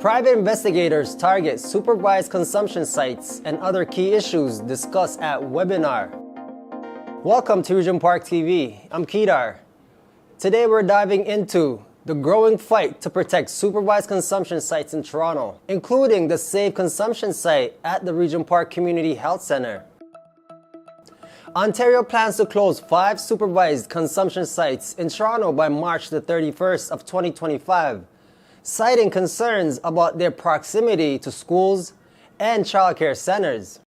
Private investigators target supervised consumption sites and other key issues discussed at webinar. Welcome to Regent Park TV. I'm Kedar. Today we're diving into the growing fight to protect supervised consumption sites in Toronto, including the Safe Consumption site at the Regent Park Community Health Centre. Ontario plans to close 5 supervised consumption sites in Toronto by March the 31st of 2025, citing concerns about their proximity to schools and childcare centers.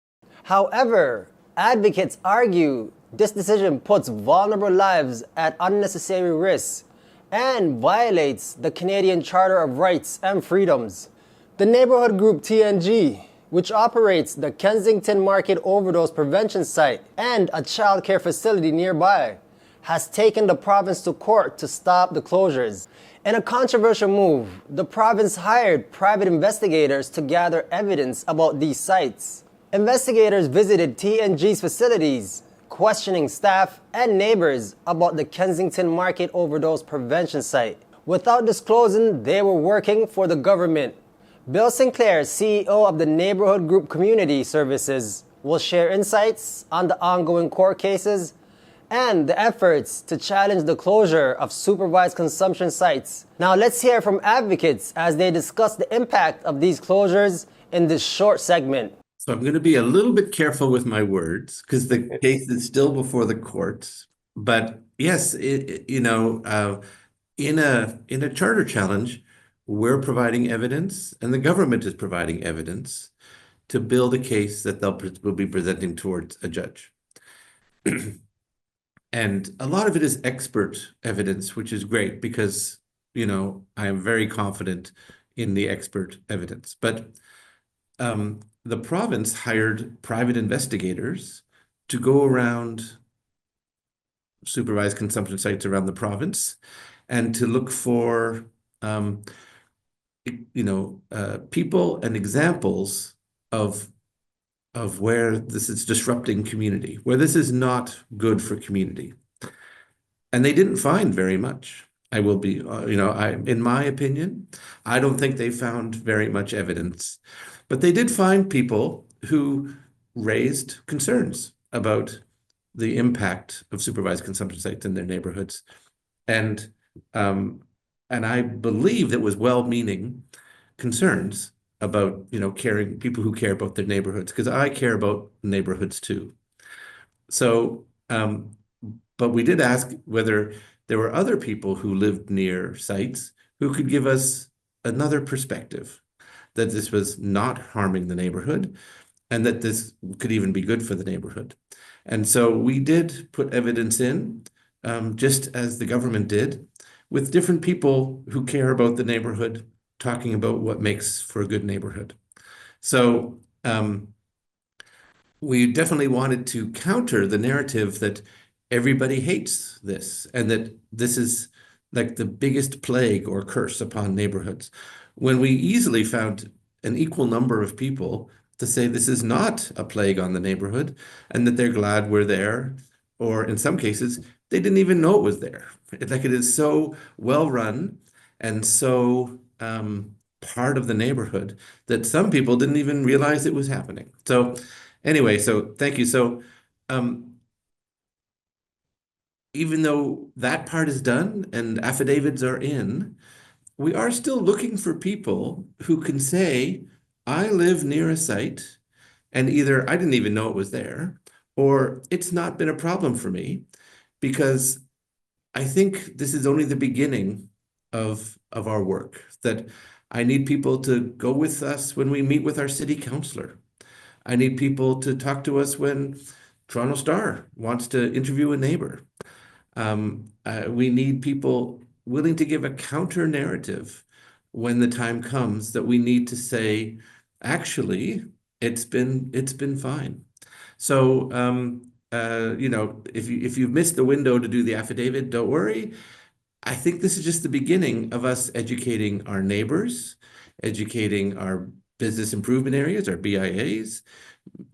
However, advocates argue this decision puts vulnerable lives at unnecessary risk and violates the Canadian Charter of Rights and Freedoms. The Neighbourhood Group TNG, which operates the Kensington Market Overdose Prevention Site and a childcare facility nearby, has taken the province to court to stop the closures. In a controversial move, the province hired private investigators to gather evidence about these sites. Investigators visited TNG's facilities, questioning staff and neighbors about the Kensington Market Overdose Prevention Site. Without disclosing they were working for the government. Bill Sinclair, CEO of the Neighbourhood Group Community Services, will share insights on the ongoing court cases and the efforts to challenge the closure of supervised consumption sites. Now let's hear from advocates as they discuss the impact of these closures in this short segment. So I'm going to be a little bit careful with my words because the case is still before the courts. But yes, in a charter challenge, we're providing evidence and the government is providing evidence to build a case that will be presenting towards a judge. And a lot of it is expert evidence, which is great because, I am very confident in the expert evidence. But the province hired private investigators to go around supervised consumption sites around the province and to look for, people and examples of where this is disrupting community, where this is not good for community. And they didn't find very much. I will be, in my opinion, I don't think they found very much evidence. But they did find people who raised concerns about the impact of supervised consumption sites in their neighborhoods. And I believe that was well-meaning concerns about, caring people who care about their neighborhoods, because I care about neighborhoods too. So, but we did ask whether there were other people who lived near sites who could give us another perspective, that this was not harming the neighborhood and that this could even be good for the neighborhood. And so we did put evidence in, just as the government did, with different people who care about the neighborhood, talking about what makes for a good neighborhood. So we definitely wanted to counter the narrative that everybody hates this and that this is like the biggest plague or curse upon neighborhoods, when we easily found an equal number of people to say this is not a plague on the neighborhood and that they're glad we're there, or in some cases, they didn't even know it was there. Like, it is so well run and so part of the neighborhood that some people didn't even realize it was happening. So anyway, so thank you. So even though that part is done and affidavits are in, we are still looking for people who can say, I live near a site and either I didn't even know it was there, or it's not been a problem for me, because I think this is only the beginning of our work, that I need people to go with us when we meet with our city councillor. I need people to talk to us when Toronto Star wants to interview a neighbor. We need people willing to give a counter narrative when the time comes that we need to say, actually, it's been fine. So, if you've missed the window to do the affidavit, don't worry. I think this is just the beginning of us educating our neighbors, educating our business improvement areas, our BIAs,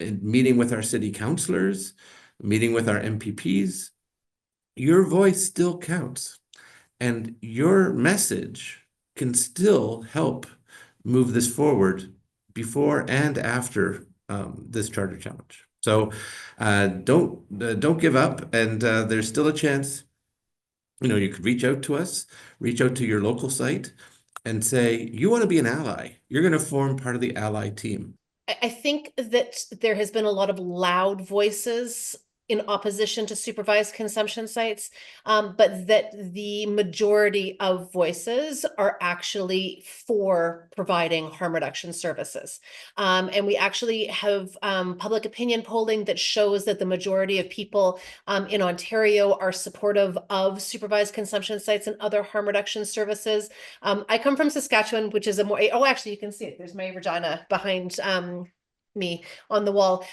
and meeting with our city councillors, meeting with our MPPs. Your voice still counts, and your message can still help move this forward before and after this charter challenge. So don't give up, and there's still a chance. You could reach out to us, reach out to your local site, and say you want to be an ally. You're going to form part of the ally team. I think that there has been a lot of loud voices in opposition to supervised consumption sites, but that the majority of voices are actually for providing harm reduction services. And we actually have public opinion polling that shows that the majority of people in Ontario are supportive of supervised consumption sites and other harm reduction services. I come from Saskatchewan, which is a more, oh, actually, you can see it. There's my Regina behind me on the wall.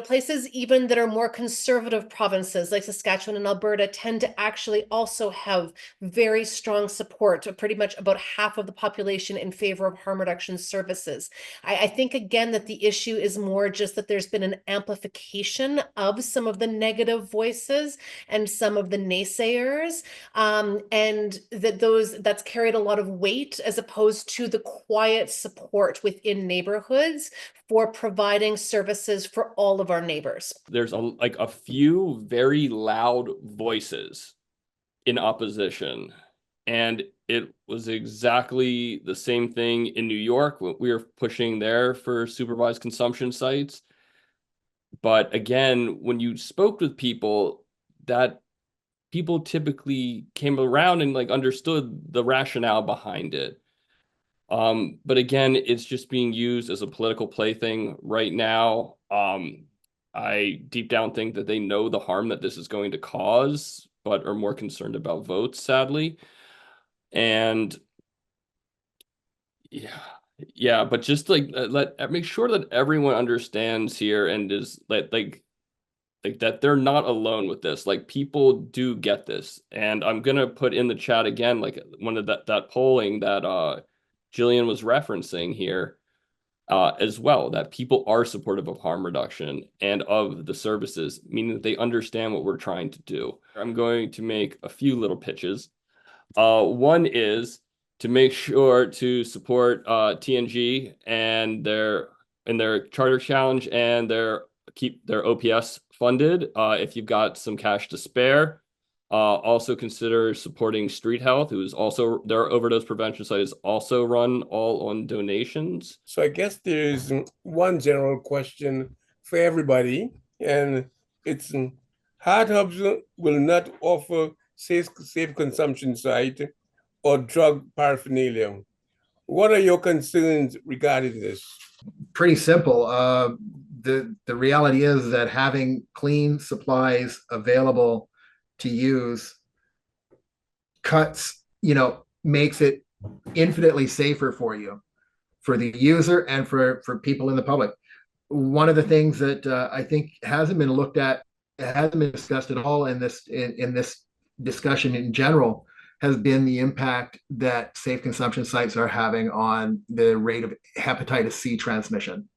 Places even that are more conservative provinces like Saskatchewan and Alberta tend to actually also have very strong support, pretty much about half of the population in favor of harm reduction services. I think, again, that the issue is more just that there's been an amplification of some of the negative voices and some of the naysayers, and that's carried a lot of weight as opposed to the quiet support within neighborhoods for providing services for all of our neighbors. There's a few very loud voices in opposition, and it was exactly the same thing in New York. We were pushing there for supervised consumption sites. But again, when you spoke with people, that people typically came around and understood the rationale behind it. But again, it's just being used as a political plaything right now. I deep down think that they know the harm that this is going to cause, but are more concerned about votes, sadly. And yeah, but just make sure that everyone understands here and is that they're not alone with this. People do get this, and I'm gonna put in the chat again, one of that polling that Jillian was referencing here as well, that people are supportive of harm reduction and of the services, meaning that they understand what we're trying to do. I'm going to make a few little pitches. One is to make sure to support TNG and their charter challenge and keep their OPS funded if you've got some cash to spare. Also consider supporting Street Health, who is also, their overdose prevention site is also run all on donations. So I guess there's one general question for everybody, and it's Heart Hubs will not offer safe consumption site or drug paraphernalia. What are your concerns regarding this? Pretty simple. The reality is that having clean supplies available to use makes it infinitely safer for you, for the user and for people in the public. One of the things that I think hasn't been looked at, hasn't been discussed at all in this discussion in general, has been the impact that safe consumption sites are having on the rate of hepatitis C transmission.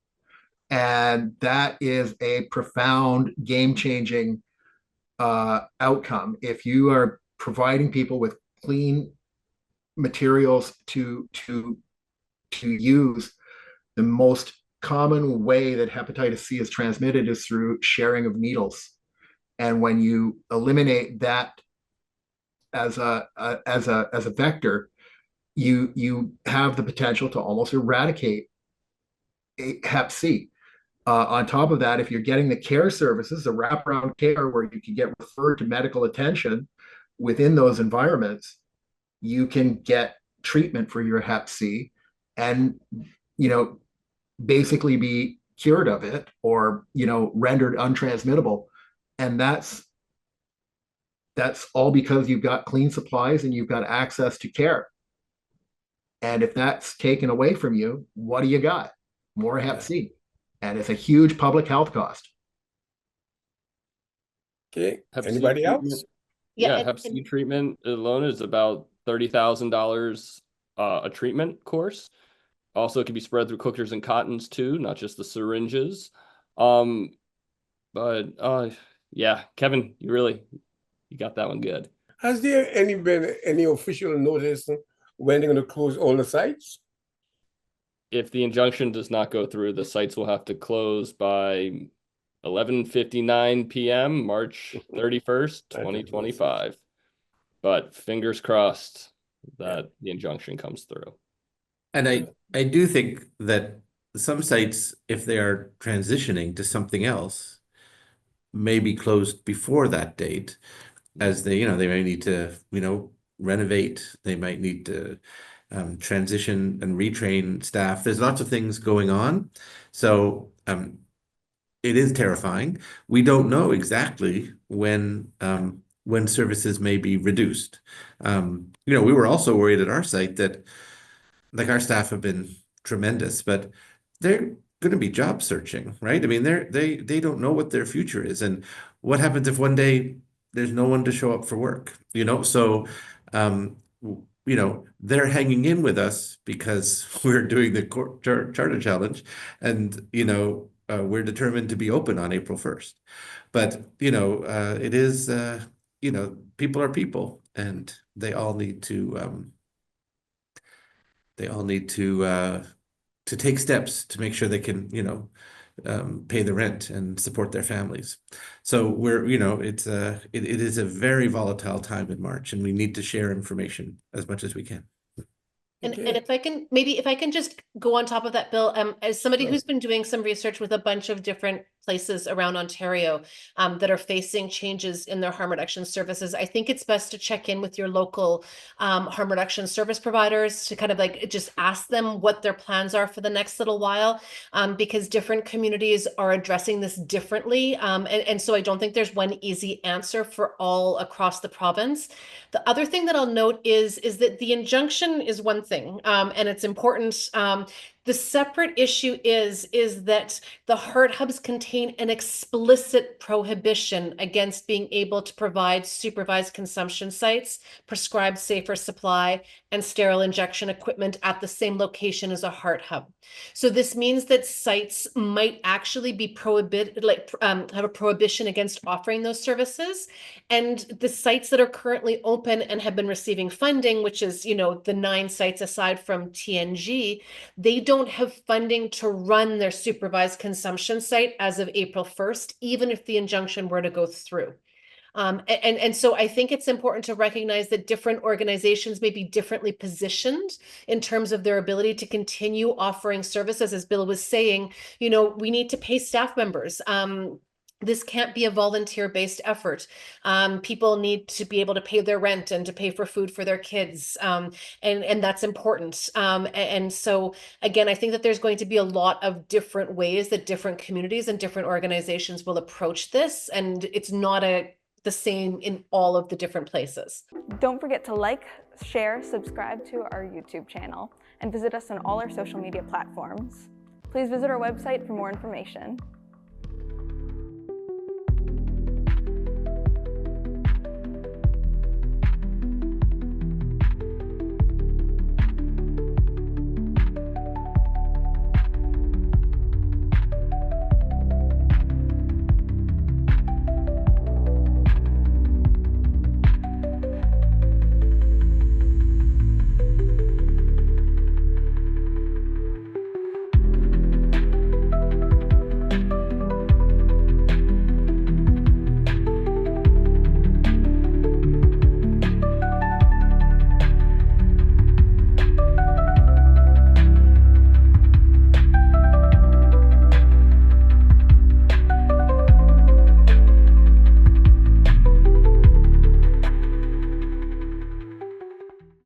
And that is a profound, game-changing outcome. If you are providing people with clean materials to use, the most common way that hepatitis C is transmitted is through sharing of needles. And when you eliminate that as a vector, you have the potential to almost eradicate hep C. On top of that, if you're getting the care services, the wraparound care where you can get referred to medical attention within those environments, you can get treatment for your hep C and, basically be cured of it or, rendered untransmittable. And that's all because you've got clean supplies and you've got access to care. And if that's taken away from you, what do you got? More hep C. And it's a huge public health cost. Okay, anybody else? Yeah, hep C treatment alone is about $30,000 a treatment course. Also, it can be spread through cookers and cottons too, not just the syringes. Yeah, Kevin, you got that one good. Has there been any official notice when they're going to close all the sites? if the injunction does not go through, the sites will have to close by 11:59 p.m. March 31st, 2025. But fingers crossed that the injunction comes through. And I do think that some sites, if they are transitioning to something else, may be closed before that date, as they, they may need to, renovate. They might need to transition and retrain staff. There's lots of things going on. So it is terrifying. We don't know exactly when services may be reduced. We were also worried at our site that, like, our staff have been tremendous, but they're going to be job searching, right? I mean, they don't know what their future is, and what happens if one day there's no one to show up for work, So, they're hanging in with us because we're doing the charter challenge, and we're determined to be open on April 1st. But it is people are people, and they all need to take steps to make sure they can pay the rent and support their families. So it is a very volatile time in March, and we need to share information as much as we can. And if I can just go on top of that, Bill, as somebody who's been doing some research with a bunch of different places around Ontario that are facing changes in their harm reduction services, I think it's best to check in with your local harm reduction service providers to kind of like just ask them what their plans are for the next little while, because different communities are addressing this differently. And so I don't think there's one easy answer for all across the province. The other thing that I'll note is that the injunction is one thing, and it's important. The separate issue is that the heart hubs contain an explicit prohibition against being able to provide supervised consumption sites, prescribed safer supply, and sterile injection equipment at the same location as a heart hub. So this means that sites might actually be prohibited, have a prohibition against offering those services. And the sites that are currently open and have been receiving funding, which is, the 9 sites aside from TNG, they don't have funding to run their supervised consumption site as of April 1st, even if the injunction were to go through. And so I think it's important to recognize that different organizations may be differently positioned in terms of their ability to continue offering services. As Bill was saying, we need to pay staff members. This can't be a volunteer-based effort. People need to be able to pay their rent and to pay for food for their kids. And that's important. And so, again, I think that there's going to be a lot of different ways that different communities and different organizations will approach this. And it's not the same in all of the different places. Don't forget to like, share, subscribe to our YouTube channel, and visit us on all our social media platforms. Please visit our website for more information.